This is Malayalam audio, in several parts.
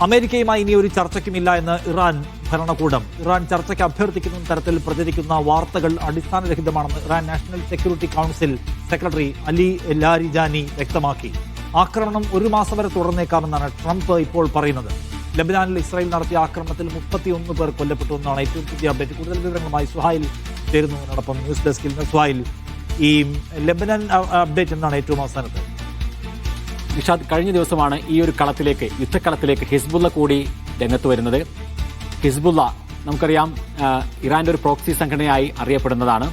അമേരിക്കയുമായി ഇനി ഒരു ചർച്ചയ്ക്കുമില്ല എന്ന് ഇറാൻ ഭരണകൂടം. ഇറാൻ ചർച്ചയ്ക്ക് അഭ്യർത്ഥിക്കുന്ന തരത്തിൽ പ്രചരിക്കുന്ന വാർത്തകൾ അടിസ്ഥാനരഹിതമാണെന്ന് Iran National Security Council secretary Ali Larijani വ്യക്തമാക്കി. ആക്രമണം 1 മാസം വരെ തുടർന്നേക്കാമെന്നാണ് ട്രംപ് ഇപ്പോൾ പറയുന്നത്. ലബനാനിൽ ഇസ്രായേൽ നടത്തിയ ആക്രമണത്തിൽ 31 പേർ കൊല്ലപ്പെട്ടു എന്നാണ് ഏറ്റവും പുതിയ അപ്ഡേറ്റ്. കൂടുതൽ വിവരങ്ങളുമായി സുഹൈൽ ചേരുന്നു എന്നോടൊപ്പം. ന്യൂസ് ഡെസ്കിൽ നിന്ന് സുഹൈൽ, ഈ ലബനാൻ അപ്ഡേറ്റ് എന്താണ് ഏറ്റവും അവസാനത്തെ? നിഷാദ്, കഴിഞ്ഞ ദിവസമാണ് ഈ ഒരു യുദ്ധക്കളത്തിലേക്ക് ഹിസ്ബുള്ള കൂടി രംഗത്ത് വരുന്നത്. ഹിസ്ബുള്ള നമുക്കറിയാം ഇറാന്റെ ഒരു പ്രോക്സി സംഘടനയായി അറിയപ്പെടുന്നതാണ്.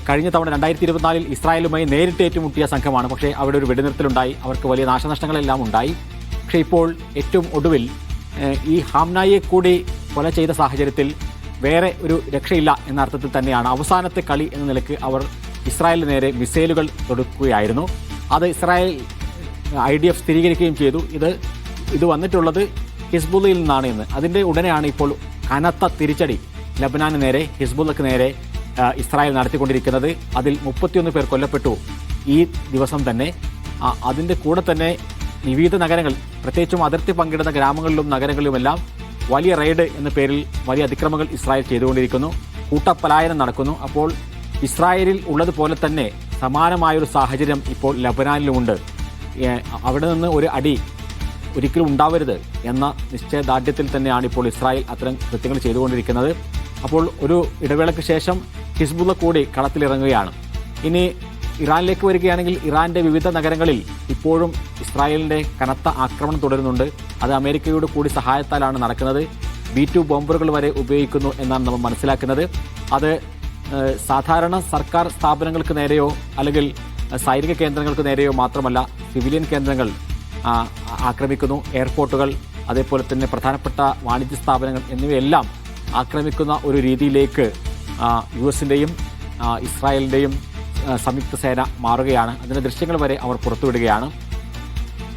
കഴിഞ്ഞ തവണ 2024 ഇസ്രായേലുമായി നേരിട്ട് ഏറ്റുമുട്ടിയ സംഘമാണ്. പക്ഷേ അവിടെ ഒരു വെടിനിർത്തലുണ്ടായി, അവർക്ക് വലിയ നാശനഷ്ടങ്ങളെല്ലാം ഉണ്ടായി. പക്ഷേ ഇപ്പോൾ ഏറ്റവും ഒടുവിൽ ഈ ഹാംനായെ കൂടി കൊല ചെയ്ത സാഹചര്യത്തിൽ വേറെ ഒരു രക്ഷയില്ല എന്ന അർത്ഥത്തിൽ തന്നെയാണ് അവസാനത്തെ കളി എന്ന നിലയ്ക്ക് അവർ ഇസ്രായേലിന് നേരെ മിസൈലുകൾ തൊടുക്കുകയായിരുന്നു. അത് ഇസ്രായേൽ IDF സ്ഥിരീകരിക്കുകയും ചെയ്തു. ഇത് വന്നിട്ടുള്ളത് ഹിസ്ബുള്ളയിൽ നിന്നാണ് എന്ന്. അതിന്റെ ഉടനെയാണ് ഇപ്പോൾ കനത്ത തിരിച്ചടി ലബനാന് നേരെ, ഹിസ്ബുള്ളക്ക് നേരെ ഇസ്രായേൽ നടത്തിക്കൊണ്ടിരിക്കുന്നത്. അതിൽ 31 പേർ കൊല്ലപ്പെട്ടു ഈ ദിവസം തന്നെ. അതിന്റെ കൂടെ തന്നെ വിവിധ നഗരങ്ങൾ, പ്രത്യേകിച്ചും അതിർത്തി പങ്കിടുന്ന ഗ്രാമങ്ങളിലും നഗരങ്ങളിലുമെല്ലാം വലിയ റെയ്ഡ് എന്ന പേരിൽ വലിയ അതിക്രമങ്ങൾ ഇസ്രായേൽ ചെയ്തുകൊണ്ടിരിക്കുന്നു. കൂട്ടപ്പലായനം നടക്കുന്നു. അപ്പോൾ ഇസ്രായേലിൽ ഉള്ളതുപോലെ തന്നെ സമാനമായൊരു സാഹചര്യം ഇപ്പോൾ ലബനാനിലുമുണ്ട്. അവിടെ നിന്ന് ഒരു അടി ഒരിക്കലും ഉണ്ടാവരുത് എന്ന നിശ്ചയദാർഢ്യത്തിൽ തന്നെയാണ് ഇപ്പോൾ ഇസ്രായേൽ അത്തരം കൃത്യങ്ങൾ ചെയ്തുകൊണ്ടിരിക്കുന്നത്. അപ്പോൾ ഒരു ഇടവേളയ്ക്ക് ശേഷം ഹിസ്ബുള്ള കൂടി കളത്തിലിറങ്ങുകയാണ്. ഇനി ഇറാനിലേക്ക് വരികയാണെങ്കിൽ ഇറാന്റെ വിവിധ നഗരങ്ങളിൽ ഇപ്പോഴും ഇസ്രായേലിന്റെ കനത്ത ആക്രമണം തുടരുന്നുണ്ട്. അത് അമേരിക്കയുടെ കൂടി സഹായത്താലാണ് നടക്കുന്നത്. B2 ബോംബറുകൾ വരെ ഉപയോഗിക്കുന്നു എന്നാണ് നമ്മൾ മനസ്സിലാക്കുന്നത്. അത് സാധാരണ സർക്കാർ സ്ഥാപനങ്ങൾക്ക് നേരെയോ അല്ലെങ്കിൽ സൈനിക കേന്ദ്രങ്ങൾക്ക് നേരെയോ മാത്രമല്ല, സിവിലിയൻ കേന്ദ്രങ്ങൾ ആക്രമിക്കുന്നു. എയർപോർട്ടുകൾ, അതേപോലെ തന്നെ പ്രധാനപ്പെട്ട വാണിജ്യ സ്ഥാപനങ്ങൾ എന്നിവയെല്ലാം ആക്രമിക്കുന്ന ഒരു രീതിയിലേക്ക് US-ന്റെയും ഇസ്രായേലിന്റെയും സംയുക്ത സേന മാറുകയാണ്. അതിന്റെ ദൃശ്യങ്ങൾ വരെ അവർ പുറത്തുവിടുകയാണ്.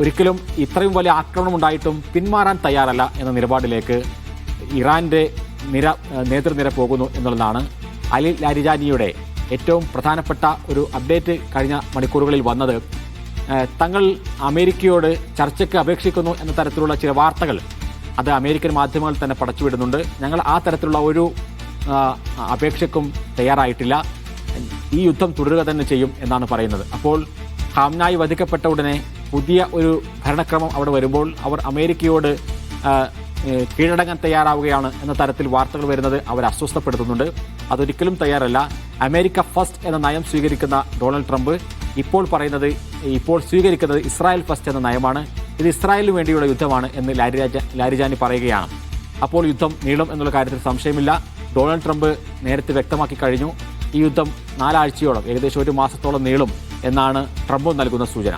ഒരിക്കലും ഇത്രയും വലിയ ആക്രമണം ഉണ്ടായിട്ടും പിന്മാറാൻ തയ്യാറല്ല എന്ന നിലപാടിലേക്ക് ഇറാന്റെ നേതൃനിര പോകുന്നു എന്നുള്ളതാണ് അലി ലാരിജാനിയുടെ ഏറ്റവും പ്രധാനപ്പെട്ട ഒരു അപ്ഡേറ്റ് കഴിഞ്ഞ മണിക്കൂറുകളിൽ വന്നത്. തങ്ങൾ അമേരിക്കയോട് ചർച്ചയ്ക്ക് അപേക്ഷിക്കുന്നു എന്ന തരത്തിലുള്ള ചില വാർത്തകൾ അത് അമേരിക്കൻ മാധ്യമങ്ങൾ തന്നെ പടച്ചുവിടുന്നുണ്ട്. ഞങ്ങൾ ആ തരത്തിലുള്ള ഒരു അപേക്ഷയ്ക്കും തയ്യാറായിട്ടില്ല. ഈ യുദ്ധം തുടരുക തന്നെ ചെയ്യും എന്നാണ് പറയുന്നത്. അപ്പോൾ ഹാംനായി വധിക്കപ്പെട്ട ഉടനെ പുതിയ ഒരു ഭരണക്രമം അവിടെ വരുമ്പോൾ അവർ അമേരിക്കയോട് കീഴടങ്ങാൻ തയ്യാറാവുകയാണ് എന്ന തരത്തിൽ വാർത്തകൾ വരുന്നത് അവരെ അസ്വസ്ഥപ്പെടുത്തുന്നുണ്ട്. അതൊരിക്കലും തയ്യാറല്ല. അമേരിക്ക ഫസ്റ്റ് എന്ന നയം സ്വീകരിക്കുന്ന ഡൊണാൾഡ് ട്രംപ് ഇപ്പോൾ സ്വീകരിക്കുന്നത് ഇസ്രായേൽ ഫസ്റ്റ് എന്ന നയമാണ്. ഇത് ഇസ്രായേലിന് വേണ്ടിയുള്ള യുദ്ധമാണ് എന്ന് ലാരിജാനി പറയുകയാണ്. അപ്പോൾ യുദ്ധം നീളും എന്നുള്ള കാര്യത്തിൽ സംശയമില്ല. ഡൊണാൾഡ് ട്രംപ് നേരത്തെ വ്യക്തമാക്കി കഴിഞ്ഞു, ഈ യുദ്ധം 4 ആഴ്ചയോളം, ഏകദേശം 1 മാസത്തോളം നീളും എന്നാണ് ട്രംപ് നൽകുന്ന സൂചന.